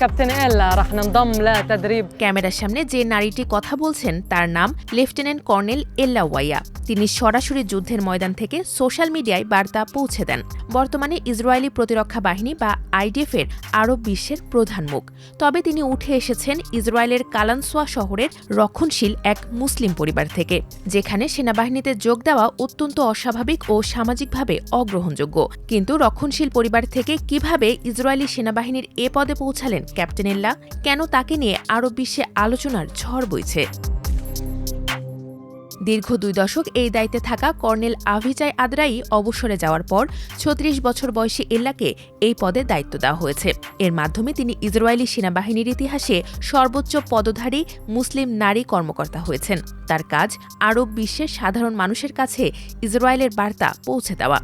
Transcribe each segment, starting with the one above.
كابتن إيلا رح ننضم لتدريب ক্যামেরার সামনে যে নারীটি কথা বলছেন তার নাম লেফটেন্যান্ট কর্নেল এল্লা ওয়াইয়া। তিনি সরাসরি যুদ্ধের ময়দান থেকে সোশ্যাল মিডিয়ায় বার্তা পৌঁছে দেন। বর্তমানে ইসরায়েলি প্রতিরক্ষা বাহিনী বা আইডিএফের আরব বিশ্বের প্রধান মুখ। তবে তিনি উঠে এসেছেন ইসরায়েলের কালানসোয়া শহরের রক্ষণশীল এক মুসলিম পরিবার থেকে, যেখানে সেনাবাহিনীতে যোগ দেওয়া অত্যন্ত অস্বাভাবিক ও সামাজিকভাবে অগ্রহণযোগ্য। কিন্তু রক্ষণশীল পরিবার থেকে কিভাবে ইসরায়েলি সেনাবাহিনীর এ পদে পৌঁছালেন ক্যাপ্টেন এল্লা? কেন তাকে নিয়ে আরব বিশ্বে আলোচনার ঝড় বইছে? দীর্ঘ 2 দশক এই দায়িত্বে থাকা কর্নেল আভিচাই আদ্রাই অবসরে যাওয়ার পর 36 বছর বয়সী এল্লাকে এই পদে দায়িত্ব দেওয়া হয়েছে। এর মাধ্যমে তিনি ইসরায়েলি সেনাবাহিনীর ইতিহাসে সর্বোচ্চ পদধারী মুসলিম নারী কর্মকর্তা হয়েছেন। তার কাজ আরব বিশ্বের সাধারণ মানুষের কাছে ইসরায়েলের বার্তা পৌঁছে দেওয়া।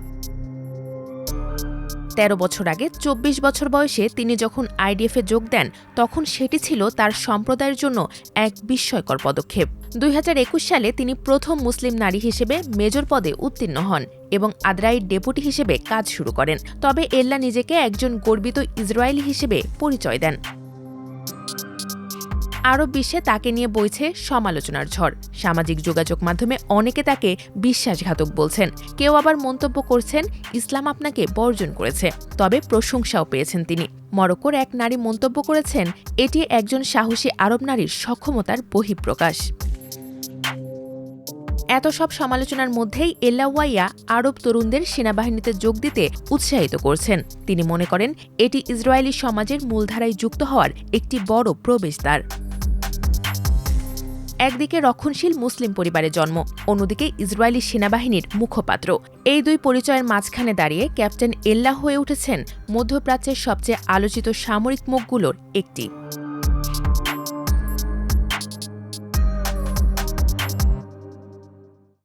13 বছর আগে 24 বছর বয়সে তিনি যখন আইডিএফে যোগ দেন, তখন সেটি ছিল তার সম্প্রদায়ের জন্য এক বিস্ময়কর পদক্ষেপ। 2021 সালে তিনি প্রথম মুসলিম নারী হিসেবে মেজর পদে উত্তীর্ণ হন এবং আদ্রাইয়ের ডেপুটি হিসেবে কাজ শুরু করেন। তবে এল্লা নিজেকে একজন গর্বিত ইসরায়েলি হিসেবে পরিচয় দেন। আরব বিশ্বে তাকে নিয়ে বইছে সমালোচনার ঝড়। সামাজিক যোগাযোগ মাধ্যমে অনেকে তাকে বিশ্বাসঘাতক বলছেন, কেউ আবার মন্তব্য করছেন ইসলাম আপনাকে বর্জন করেছে। তবে প্রশংসাও পেয়েছেন তিনি। মরক্কোর এক নারী মন্তব্য করেছেন, এটি একজন সাহসী আরব নারীর সক্ষমতার বহিঃপ্রকাশ। এত সব সমালোচনার মধ্যেই এল্লা ওয়াইয়া আরব তরুণদের সেনাবাহিনীতে যোগ দিতে উৎসাহিত করছেন। তিনি মনে করেন এটি ইসরায়েলি সমাজের মূলধারায় যুক্ত হওয়ার একটি বড় প্রবেশদ্বার। একদিকে রক্ষণশীল মুসলিম পরিবারে জন্ম, অন্যদিকে ইসরায়েলি সেনাবাহিনীর মুখপাত্র। এই দুই পরিচয়ের মাঝখানে দাঁড়িয়ে ক্যাপ্টেন এল্লা হয়ে উঠেছেন মধ্যপ্রাচ্যের সবচেয়ে আলোচিত সামরিক মুখগুলোর একটি।